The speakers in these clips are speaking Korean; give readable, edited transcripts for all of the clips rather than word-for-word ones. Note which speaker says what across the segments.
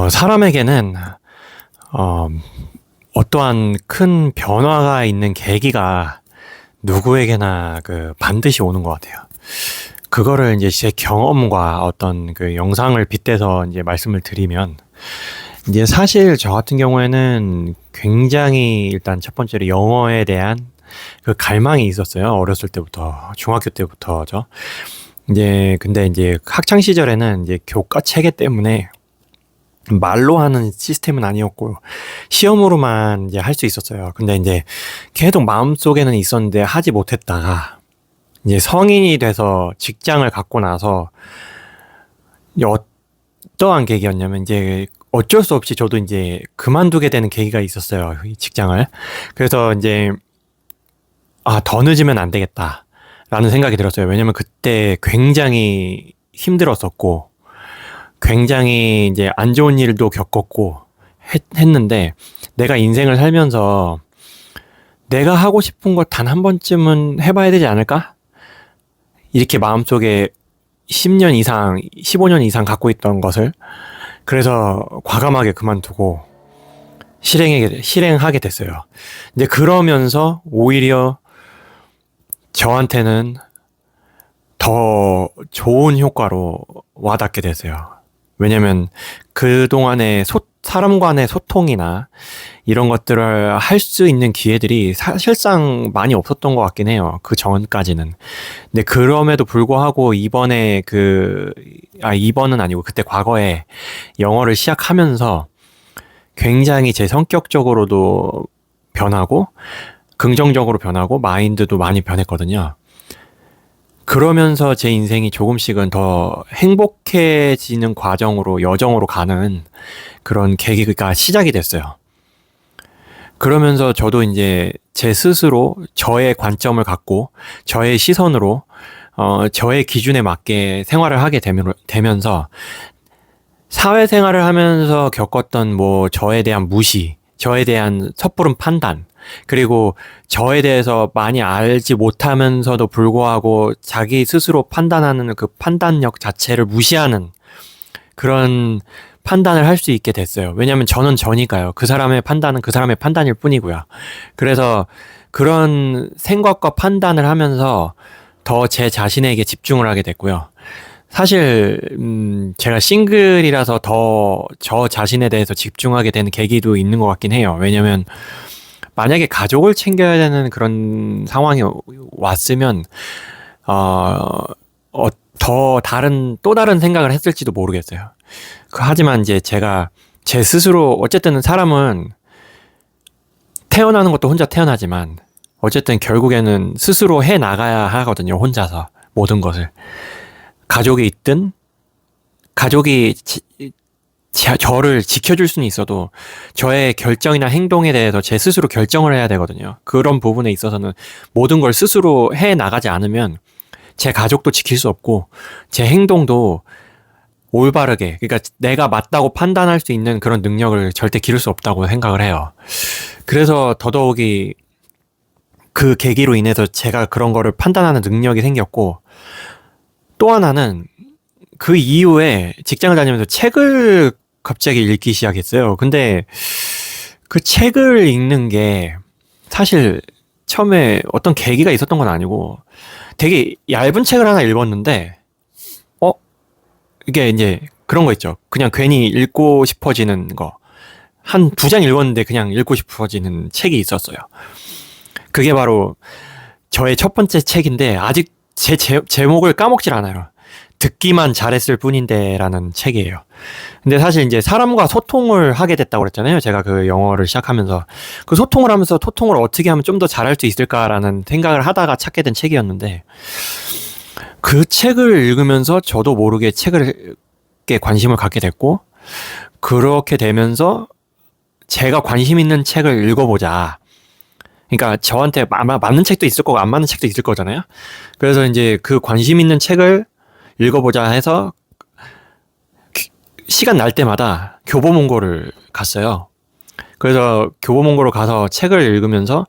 Speaker 1: 사람에게는 어, 어떠한 큰 변화가 있는 계기가 누구에게나 반드시 오는 것 같아요. 그거를 이제 제 경험과 어떤 그 영상을 빗대서 이제 말씀을 드리면, 이제 사실 저 같은 경우에는 굉장히 일단 첫 번째로 영어에 대한 그 갈망이 있었어요. 어렸을 때부터, 중학교 때부터죠. 이제 근데 이제 학창 시절에는 이제 교과 체계 때문에 말로 하는 시스템은 아니었고 시험으로만 이제 할 수 있었어요. 근데 이제 계속 마음속에는 있었는데 하지 못했다가 이제 성인이 돼서 직장을 갖고 나서 어떠한 계기였냐면, 이제 어쩔 수 없이 저도 이제 그만두게 되는 계기가 있었어요. 이 직장을. 그래서 이제 더 늦으면 안 되겠다라는 생각이 들었어요. 왜냐면 그때 굉장히 힘들었었고 굉장히 이제 안 좋은 일도 겪었고 했는데, 내가 인생을 살면서 내가 하고 싶은 걸 단 한 번쯤은 해봐야 되지 않을까? 이렇게 마음속에 10년 이상, 15년 이상 갖고 있던 것을, 그래서 과감하게 그만두고 실행하게 됐어요. 이제 그러면서 오히려 저한테는 더 좋은 효과로 와닿게 됐어요. 왜냐면 그동안의 사람 간의 소통이나 이런 것들을 할 수 있는 기회들이 사실상 많이 없었던 것 같긴 해요. 그 전까지는. 근데 그럼에도 불구하고 이번은 아니고 그때 과거에 영어를 시작하면서 굉장히 제 성격적으로도 변하고 긍정적으로 변하고 마인드도 많이 변했거든요. 그러면서 제 인생이 조금씩은 더 행복해지는 여정으로 가는 그런 계기가 시작이 됐어요. 그러면서 저도 이제 제 스스로 저의 관점을 갖고 저의 시선으로 저의 기준에 맞게 생활을 하게 되면서, 사회생활을 하면서 겪었던 저에 대한 무시, 저에 대한 섣부른 판단, 그리고 저에 대해서 많이 알지 못하면서도 불구하고 자기 스스로 판단하는 그 판단력 자체를 무시하는 그런 판단을 할 수 있게 됐어요. 왜냐면 저는 저니까요. 그 사람의 판단은 그 사람의 판단일 뿐이고요. 그래서 그런 생각과 판단을 하면서 더 제 자신에게 집중을 하게 됐고요. 사실 제가 싱글이라서 더 저 자신에 대해서 집중하게 되는 계기도 있는 것 같긴 해요. 왜냐면 만약에 가족을 챙겨야 되는 그런 상황이 왔으면 또 다른 생각을 했을지도 모르겠어요. 하지만 이제 제가 제 스스로, 어쨌든 사람은 태어나는 것도 혼자 태어나지만 어쨌든 결국에는 스스로 해 나가야 하거든요. 혼자서 모든 것을. 가족이 있든, 가족이 저를 지켜줄 수는 있어도 저의 결정이나 행동에 대해서 제 스스로 결정을 해야 되거든요. 그런 부분에 있어서는 모든 걸 스스로 해 나가지 않으면 제 가족도 지킬 수 없고 제 행동도 올바르게, 그러니까 내가 맞다고 판단할 수 있는 그런 능력을 절대 기를 수 없다고 생각을 해요. 그래서 더더욱이 그 계기로 인해서 제가 그런 거를 판단하는 능력이 생겼고, 또 하나는 그 이후에 직장을 다니면서 책을 갑자기 읽기 시작했어요. 근데 그 책을 읽는 게 사실 처음에 어떤 계기가 있었던 건 아니고, 되게 얇은 책을 하나 읽었는데 이게 이제 그런 거 있죠. 그냥 괜히 읽고 싶어지는 거. 한 2장 읽었는데 그냥 읽고 싶어지는 책이 있었어요. 그게 바로 저의 첫 번째 책인데, 아직 제목을 까먹질 않아요. 듣기만 잘했을 뿐인데 라는 책이에요. 근데 사실 이제 사람과 소통을 하게 됐다고 그랬잖아요. 제가 그 영어를 시작하면서. 그 소통을 하면서 소통을 어떻게 하면 좀 더 잘할 수 있을까라는 생각을 하다가 찾게 된 책이었는데, 그 책을 읽으면서 저도 모르게 책에 관심을 갖게 됐고, 그렇게 되면서 제가 관심 있는 책을 읽어보자. 그러니까 저한테 아마 맞는 책도 있을 거고 안 맞는 책도 있을 거잖아요. 그래서 이제 그 관심 있는 책을 읽어보자 해서 시간 날 때마다 교보문고를 갔어요. 그래서 교보문고로 가서 책을 읽으면서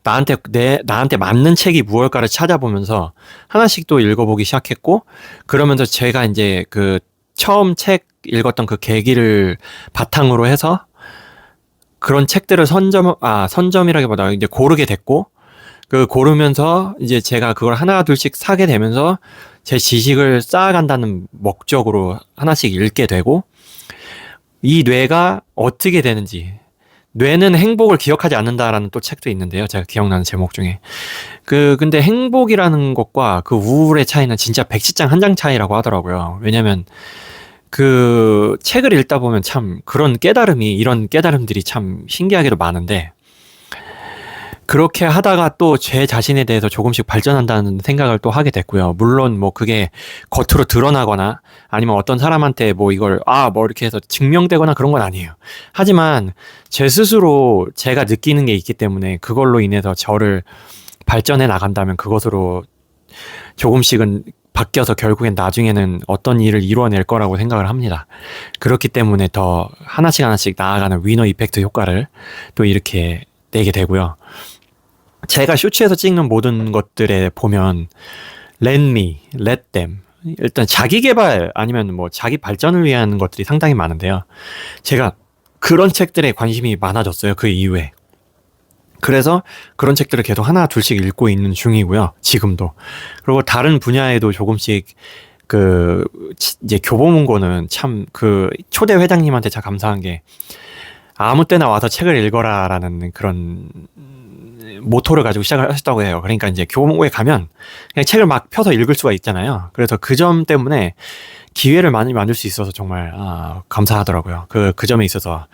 Speaker 1: 나한테 맞는 책이 무엇일까를 찾아보면서 하나씩 또 읽어보기 시작했고, 그러면서 제가 이제 그 처음 책 읽었던 그 계기를 바탕으로 해서 그런 책들을 선점이라기보다 이제 고르게 됐고, 그 고르면서 이제 제가 그걸 하나 둘씩 사게 되면서 제 지식을 쌓아간다는 목적으로 하나씩 읽게 되고, 이 뇌가 어떻게 되는지, 뇌는 행복을 기억하지 않는다라는 또 책도 있는데요. 제가 기억나는 제목 중에. 근데 행복이라는 것과 그 우울의 차이는 진짜 백지장 한 장 차이라고 하더라고요. 왜냐면 그 책을 읽다 보면 참 이런 깨달음들이 참 신기하게도 많은데, 그렇게 하다가 또 제 자신에 대해서 조금씩 발전한다는 생각을 또 하게 됐고요. 물론 뭐 그게 겉으로 드러나거나 아니면 어떤 사람한테 뭐 이걸 뭐 이렇게 해서 증명되거나 그런 건 아니에요. 하지만 제 스스로 제가 느끼는 게 있기 때문에 그걸로 인해서 저를 발전해 나간다면 그것으로 조금씩은 바뀌어서 결국엔 나중에는 어떤 일을 이루어낼 거라고 생각을 합니다. 그렇기 때문에 더 하나씩 나아가는 위너 이펙트 효과를 또 이렇게 내게 되고요. 제가 쇼츠에서 찍는 모든 것들에 보면 let me, let them, 일단 자기 개발 아니면 뭐 자기 발전을 위한 것들이 상당히 많은데요. 제가 그런 책들에 관심이 많아졌어요. 그 이후에. 그래서 그런 책들을 계속 하나 둘씩 읽고 있는 중이고요. 지금도. 그리고 다른 분야에도 조금씩 이제 교보문고는 참 초대 회장님한테 참 감사한 게 아무 때나 와서 책을 읽어라라는 그런 모토를 가지고 시작을 하셨다고 해요. 그러니까 이제 교보문고에 가면 그냥 책을 막 펴서 읽을 수가 있잖아요. 그래서 그 점 때문에 기회를 많이 만들 수 있어서 정말 감사하더라고요. 그 점에 있어서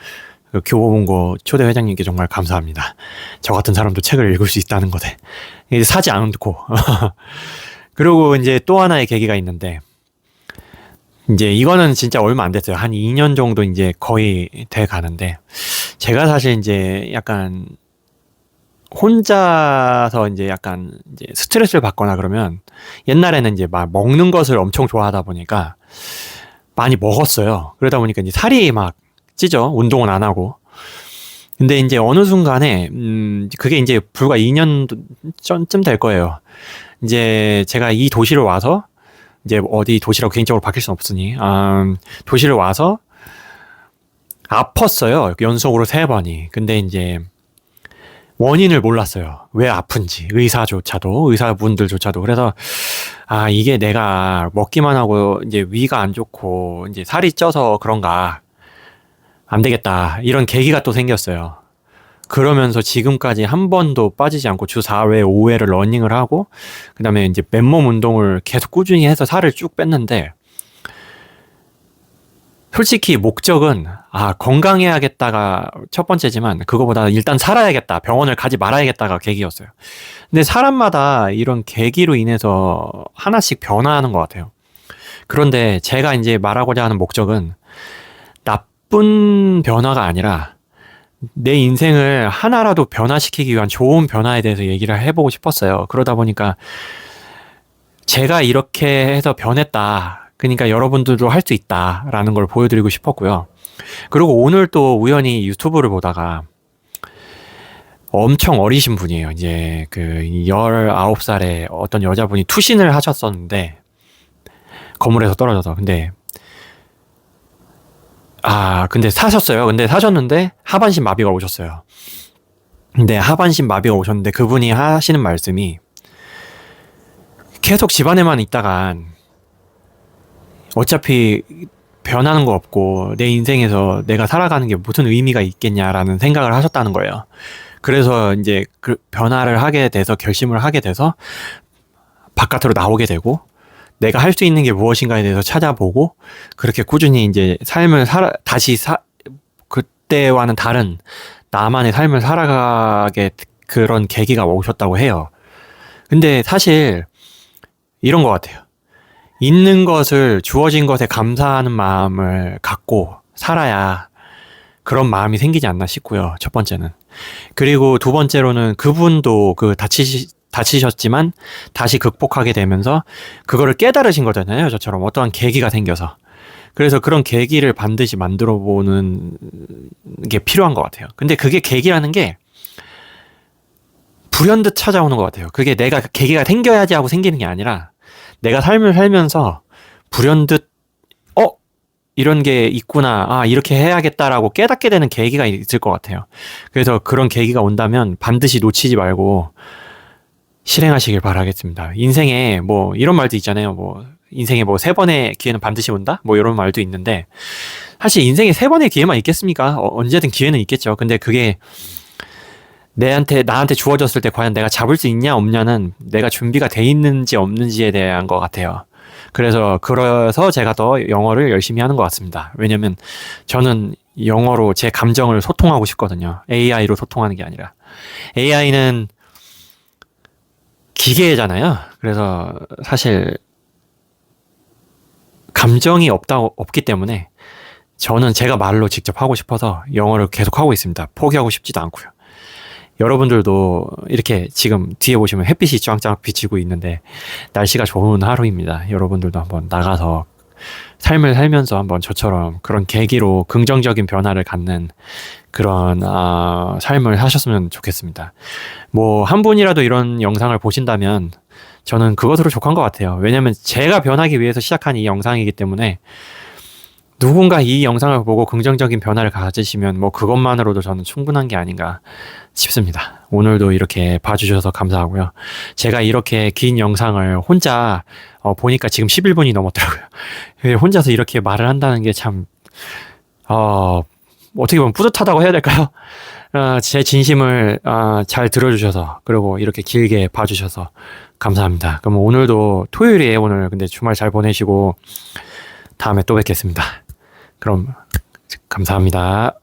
Speaker 1: 교보문고 초대 회장님께 정말 감사합니다. 저 같은 사람도 책을 읽을 수 있다는 것에 이제 사지 않고 그리고 이제 또 하나의 계기가 있는데, 이제 이거는 진짜 얼마 안 됐어요. 한 2년 정도 이제 거의 돼 가는데, 제가 사실 이제 약간 혼자서 이제 약간 이제 스트레스를 받거나 그러면 옛날에는 이제 막 먹는 것을 엄청 좋아하다 보니까 많이 먹었어요. 그러다 보니까 이제 살이 막 찌죠. 운동은 안 하고. 근데 이제 어느 순간에 그게 이제 불과 2년 전쯤 될 거예요. 이제 제가 이 도시를 와서 이제 어디 도시라고 개인적으로 바뀔 순 없으니 도시를 와서 아팠어요. 연속으로 3번이. 근데 이제 원인을 몰랐어요. 왜 아픈지. 의사분들조차도. 그래서 이게 내가 먹기만 하고 이제 위가 안 좋고 이제 살이 쪄서 그런가. 안 되겠다. 이런 계기가 또 생겼어요. 그러면서 지금까지 한 번도 빠지지 않고 주 4회, 5회를 러닝을 하고, 그 다음에 이제 맨몸 운동을 계속 꾸준히 해서 살을 쭉 뺐는데, 솔직히 목적은 건강해야겠다가 첫 번째지만 그거보다 일단 살아야겠다, 병원을 가지 말아야겠다가 계기였어요. 근데 사람마다 이런 계기로 인해서 하나씩 변화하는 것 같아요. 그런데 제가 이제 말하고자 하는 목적은 나쁜 변화가 아니라 내 인생을 하나라도 변화시키기 위한 좋은 변화에 대해서 얘기를 해보고 싶었어요. 그러다 보니까 제가 이렇게 해서 변했다, 그러니까 여러분들도 할 수 있다라는 걸 보여드리고 싶었고요. 그리고 오늘 또 우연히 유튜브를 보다가 엄청 어리신 분이에요. 이제 19살에 어떤 여자분이 투신을 하셨었는데, 건물에서 떨어져서. 근데 사셨어요. 근데 사셨는데 하반신 마비가 오셨어요. 근데 하반신 마비가 오셨는데 그분이 하시는 말씀이, 계속 집안에만 있다간 어차피 변하는 거 없고 내 인생에서 내가 살아가는 게 무슨 의미가 있겠냐라는 생각을 하셨다는 거예요. 그래서 이제 그 변화를 하게 돼서, 결심을 하게 돼서 바깥으로 나오게 되고, 내가 할 수 있는 게 무엇인가에 대해서 찾아보고, 그렇게 꾸준히 이제 삶을 그때와는 다른 나만의 삶을 살아가게 그런 계기가 오셨다고 해요. 근데 사실 이런 것 같아요. 있는 것을, 주어진 것에 감사하는 마음을 갖고 살아야 그런 마음이 생기지 않나 싶고요. 첫 번째는. 그리고 두 번째로는 그분도 다치셨지만 다시 극복하게 되면서 그거를 깨달으신 거잖아요. 저처럼 어떠한 계기가 생겨서. 그래서 그런 계기를 반드시 만들어 보는 게 필요한 것 같아요. 근데 그게 계기라는 게 불현듯 찾아오는 것 같아요. 그게 내가 계기가 생겨야지 하고 생기는 게 아니라, 내가 삶을 살면서 불현듯 이런 게 있구나. 아, 이렇게 해야겠다라고 깨닫게 되는 계기가 있을 것 같아요. 그래서 그런 계기가 온다면 반드시 놓치지 말고 실행하시길 바라겠습니다. 인생에 뭐 이런 말도 있잖아요. 뭐 인생에 뭐 3번의 기회는 반드시 온다? 뭐 이런 말도 있는데 사실 인생에 3번의 기회만 있겠습니까? 언제든 기회는 있겠죠. 근데 그게 나한테 주어졌을 때 과연 내가 잡을 수 있냐 없냐는 내가 준비가 돼 있는지 없는지에 대한 것 같아요. 그래서 제가 더 영어를 열심히 하는 것 같습니다. 왜냐면 저는 영어로 제 감정을 소통하고 싶거든요. AI로 소통하는 게 아니라. AI는 기계잖아요. 그래서 사실 감정이 없기 때문에 저는 제가 말로 직접 하고 싶어서 영어를 계속 하고 있습니다. 포기하고 싶지도 않고요. 여러분들도 이렇게 지금 뒤에 보시면 햇빛이 쫙쫙 비치고 있는데 날씨가 좋은 하루입니다. 여러분들도 한번 나가서 삶을 살면서 한번 저처럼 그런 계기로 긍정적인 변화를 갖는 그런 삶을 하셨으면 좋겠습니다. 뭐 한 분이라도 이런 영상을 보신다면 저는 그것으로 족한 것 같아요. 왜냐면 제가 변하기 위해서 시작한 이 영상이기 때문에 누군가 이 영상을 보고 긍정적인 변화를 가지시면 뭐 그것만으로도 저는 충분한 게 아닌가 싶습니다. 오늘도 이렇게 봐주셔서 감사하고요. 제가 이렇게 긴 영상을 혼자 보니까 지금 11분이 넘었더라고요. 혼자서 이렇게 말을 한다는 게 참 어떻게 보면 뿌듯하다고 해야 될까요? 제 진심을 잘 들어주셔서 그리고 이렇게 길게 봐주셔서 감사합니다. 그럼 오늘도 토요일이에요. 오늘 근데 주말 잘 보내시고 다음에 또 뵙겠습니다. 그럼 감사합니다.